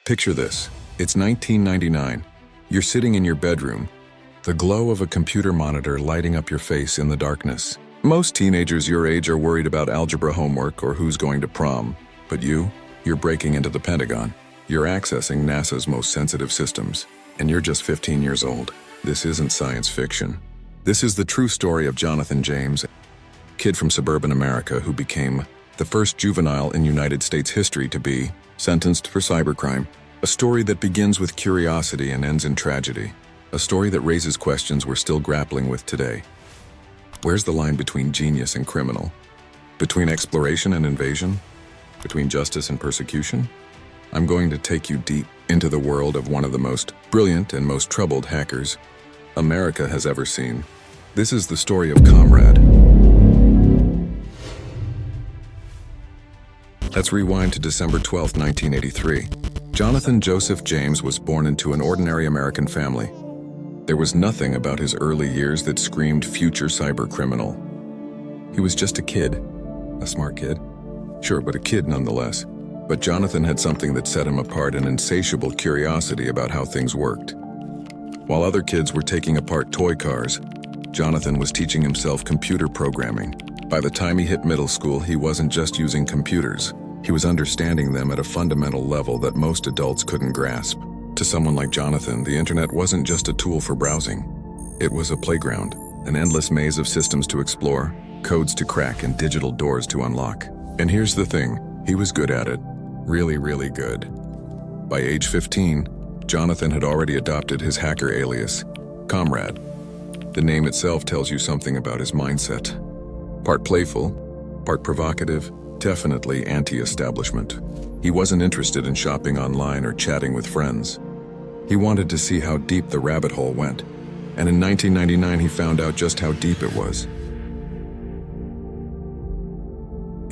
Picture this. It's 1999. You're sitting in your bedroom, the glow of a computer monitor lighting up your face in the darkness. Most teenagers your age are worried about algebra homework or who's going to prom. But you're breaking into the Pentagon. You're accessing NASA's most sensitive systems, and you're just 15 years old. This isn't science fiction. This is the true story of Jonathan James, a kid from suburban America who became the first juvenile in United States history to be sentenced for cybercrime. A story that begins with curiosity and ends in tragedy. A story that raises questions we're still grappling with today. Where's the line between genius and criminal? Between exploration and invasion? Between justice and persecution? I'm going to take you deep into the world of one of the most brilliant and most troubled hackers America has ever seen. This is the story of Comrade. Let's rewind to December 12, 1983. Jonathan Joseph James was born into an ordinary American family. There was nothing about his early years that screamed future cybercriminal. He was just a kid. A smart kid? Sure, but a kid nonetheless. But Jonathan had something that set him apart, an insatiable curiosity about how things worked. While other kids were taking apart toy cars, Jonathan was teaching himself computer programming. By the time he hit middle school, he wasn't just using computers. He was understanding them at a fundamental level that most adults couldn't grasp. To someone like Jonathan, the internet wasn't just a tool for browsing. It was a playground, an endless maze of systems to explore, codes to crack, and digital doors to unlock. And here's the thing, he was good at it. Really, really good. By age 15, Jonathan had already adopted his hacker alias, Comrade. The name itself tells you something about his mindset. Part playful, part provocative, definitely anti-establishment. He wasn't interested in shopping online or chatting with friends. He wanted to see how deep the rabbit hole went, and in 1999 he found out just how deep it was.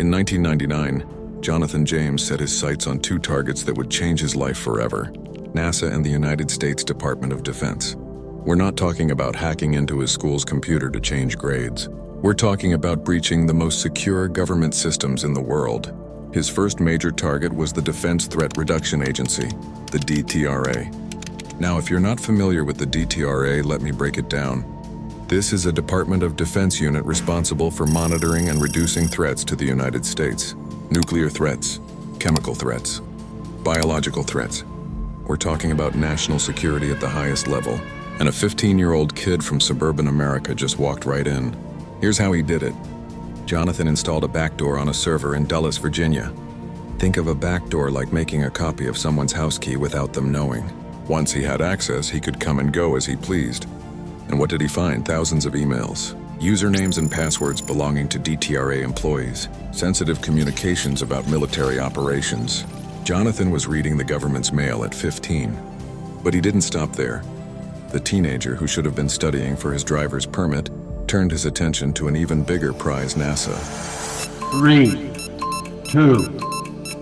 In 1999, Jonathan James set his sights on two targets that would change his life forever: NASA and the United States Department of Defense. We're not talking about hacking into his school's computer to change grades. We're talking about breaching the most secure government systems in the world. His first major target was the Defense Threat Reduction Agency, the DTRA. Now, if you're not familiar with the DTRA, let me break it down. This is a Department of Defense unit responsible for monitoring and reducing threats to the United States. Nuclear threats, chemical threats, biological threats. We're talking about national security at the highest level. And a 15-year-old kid from suburban America just walked right in. Here's how he did it. Jonathan installed a backdoor on a server in Dulles, Virginia. Think of a backdoor like making a copy of someone's house key without them knowing. Once he had access, he could come and go as he pleased. And what did he find? Thousands of emails, usernames and passwords belonging to DTRA employees, sensitive communications about military operations. Jonathan was reading the government's mail at 15. But he didn't stop there. The teenager, who should have been studying for his driver's permit, turned his attention to an even bigger prize: NASA. 3, 2,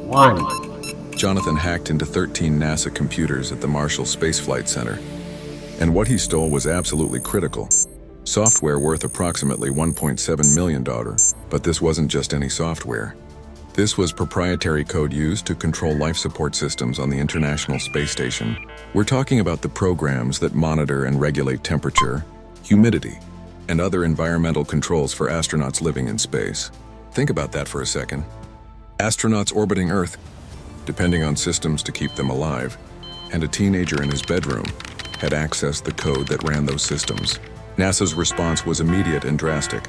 1. Jonathan hacked into 13 NASA computers at the Marshall Space Flight Center. And what he stole was absolutely critical. Software worth approximately $1.7 million. But this wasn't just any software. This was proprietary code used to control life support systems on the International Space Station. We're talking about the programs that monitor and regulate temperature, humidity, and other environmental controls for astronauts living in space. Think about that for a second. Astronauts orbiting Earth, depending on systems to keep them alive, and a teenager in his bedroom had accessed the code that ran those systems. NASA's response was immediate and drastic.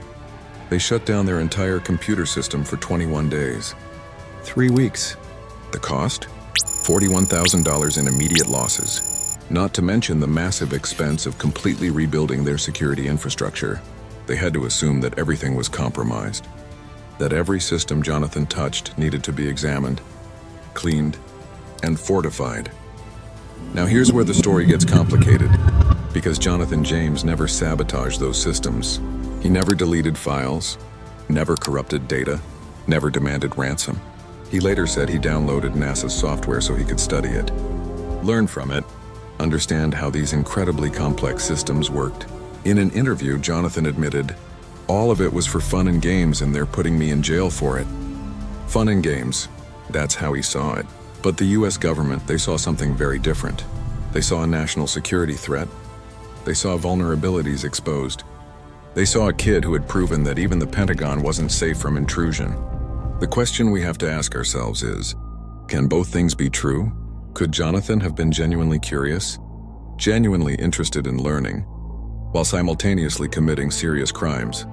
They shut down their entire computer system for 21 days. 3 weeks. The cost? $41,000 in immediate losses. Not to mention the massive expense of completely rebuilding their security infrastructure. They had to assume that everything was compromised. That every system Jonathan touched needed to be examined, cleaned, and fortified. Now here's where the story gets complicated, because Jonathan James never sabotaged those systems. He never deleted files, never corrupted data, never demanded ransom. He later said he downloaded NASA's software so he could study it, learn from it, understand how these incredibly complex systems worked. In an interview, Jonathan admitted, "All of it was for fun and games, and they're putting me in jail for it." Fun and games, that's how he saw it. But the US government, they saw something very different. They saw a national security threat. They saw vulnerabilities exposed. They saw a kid who had proven that even the Pentagon wasn't safe from intrusion. The question we have to ask ourselves is, can both things be true? Could Jonathan have been genuinely curious, genuinely interested in learning, while simultaneously committing serious crimes?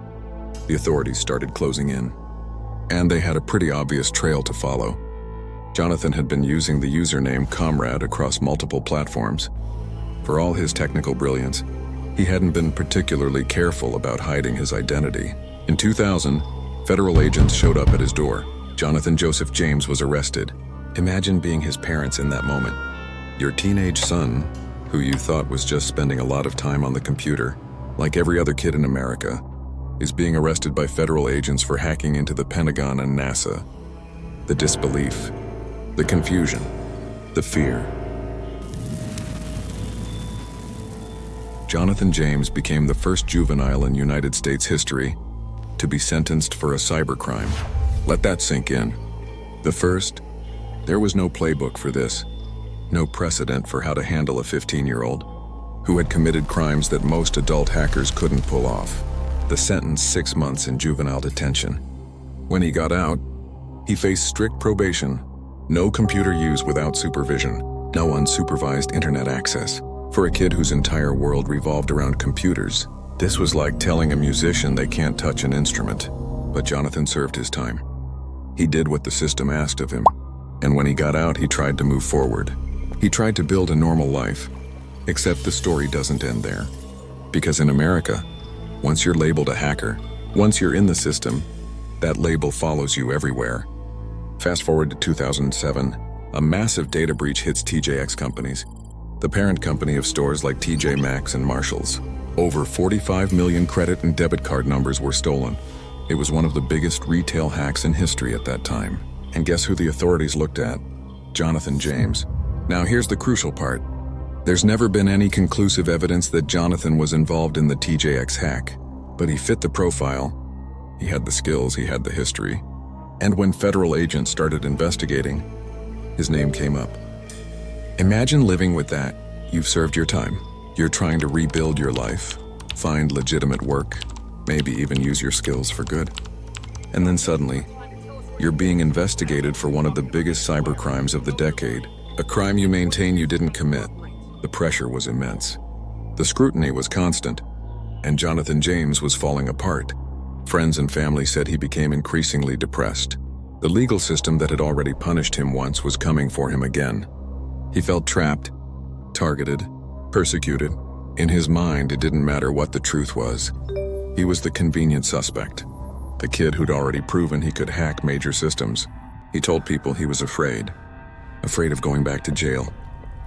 The authorities started closing in, and they had a pretty obvious trail to follow. Jonathan had been using the username Comrade across multiple platforms. For all his technical brilliance, he hadn't been particularly careful about hiding his identity. In 2000, federal agents showed up at his door. Jonathan Joseph James was arrested. Imagine being his parents in that moment. Your teenage son, who you thought was just spending a lot of time on the computer, like every other kid in America, is being arrested by federal agents for hacking into the Pentagon and NASA. The disbelief, the confusion, the fear. Jonathan James became the first juvenile in United States history to be sentenced for a cybercrime. Let that sink in. The first. There was no playbook for this, no precedent for how to handle a 15-year-old who had committed crimes that most adult hackers couldn't pull off. The sentence, 6 months in juvenile detention. When he got out, he faced strict probation, no computer use without supervision, no unsupervised internet access. For a kid whose entire world revolved around computers, this was like telling a musician they can't touch an instrument. But Jonathan served his time. He did what the system asked of him. And when he got out, he tried to move forward. He tried to build a normal life. Except the story doesn't end there. Because in America, once you're labeled a hacker, once you're in the system, that label follows you everywhere. Fast forward to 2007, a massive data breach hits TJX Companies, the parent company of stores like TJ Maxx and Marshalls. Over 45 million credit and debit card numbers were stolen. It was one of the biggest retail hacks in history at that time. And guess who the authorities looked at? Jonathan James. Now here's the crucial part. There's never been any conclusive evidence that Jonathan was involved in the TJX hack, but he fit the profile. He had the skills, he had the history. And when federal agents started investigating, his name came up. Imagine living with that. You've served your time. You're trying to rebuild your life, find legitimate work, maybe even use your skills for good. And then suddenly, you're being investigated for one of the biggest cybercrimes of the decade, a crime you maintain you didn't commit. The pressure was immense. The scrutiny was constant, and Jonathan James was falling apart. Friends and family said he became increasingly depressed. The legal system that had already punished him once was coming for him again. He felt trapped, targeted, persecuted. In his mind, it didn't matter what the truth was. He was the convenient suspect. The kid who'd already proven he could hack major systems. He told people he was afraid. Afraid of going back to jail.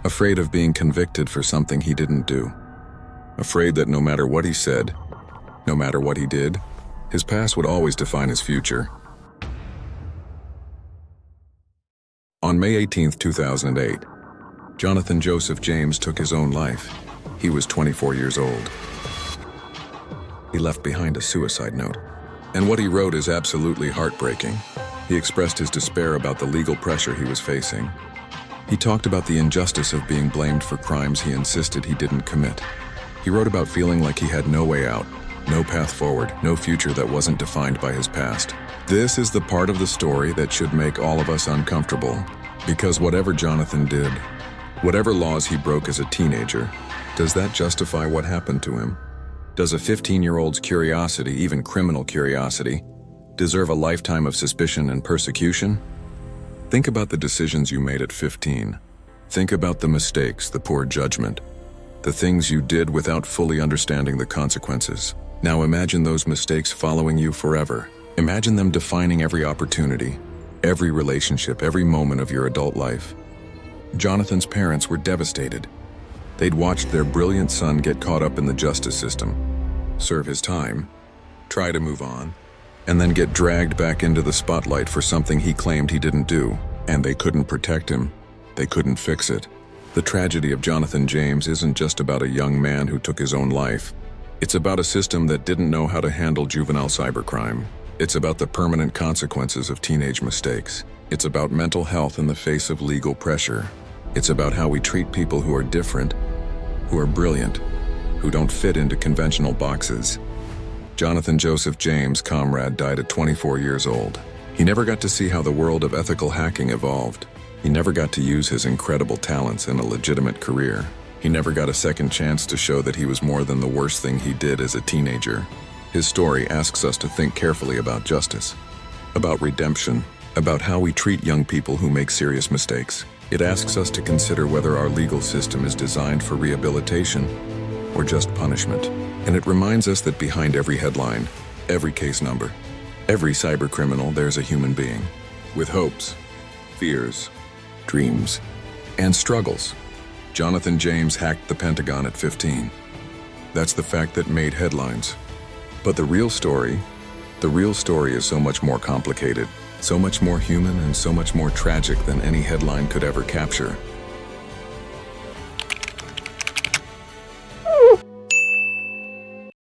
Afraid of being convicted for something he didn't do. Afraid that no matter what he said, no matter what he did, his past would always define his future. On May 18, 2008, Jonathan Joseph James took his own life. He was 24 years old. He left behind a suicide note. And what he wrote is absolutely heartbreaking. He expressed his despair about the legal pressure he was facing. He talked about the injustice of being blamed for crimes he insisted he didn't commit. He wrote about feeling like he had no way out, no path forward, no future that wasn't defined by his past. This is the part of the story that should make all of us uncomfortable. Because whatever Jonathan did, whatever laws he broke as a teenager, does that justify what happened to him? Does a 15-year-old's curiosity, even criminal curiosity, deserve a lifetime of suspicion and persecution? Think about the decisions you made at 15. Think about the mistakes, the poor judgment, the things you did without fully understanding the consequences. Now imagine those mistakes following you forever. Imagine them defining every opportunity, every relationship, every moment of your adult life. Jonathan's parents were devastated. They'd watched their brilliant son get caught up in the justice system, serve his time, try to move on, and then get dragged back into the spotlight for something he claimed he didn't do. And they couldn't protect him. They couldn't fix it. The tragedy of Jonathan James isn't just about a young man who took his own life. It's about a system that didn't know how to handle juvenile cybercrime. It's about the permanent consequences of teenage mistakes. It's about mental health in the face of legal pressure. It's about how we treat people who are different, who are brilliant, who don't fit into conventional boxes. Jonathan Joseph James Comrade died at 24 years old. He never got to see how the world of ethical hacking evolved. He never got to use his incredible talents in a legitimate career. He never got a second chance to show that he was more than the worst thing he did as a teenager. His story asks us to think carefully about justice, about redemption, about how we treat young people who make serious mistakes. It asks us to consider whether our legal system is designed for rehabilitation or just punishment. And it reminds us that behind every headline, every case number, every cybercriminal, there's a human being with hopes, fears, dreams, and struggles. Jonathan James hacked the Pentagon at 15. That's the fact that made headlines. But the real story is so much more complicated, so much more human, and so much more tragic than any headline could ever capture.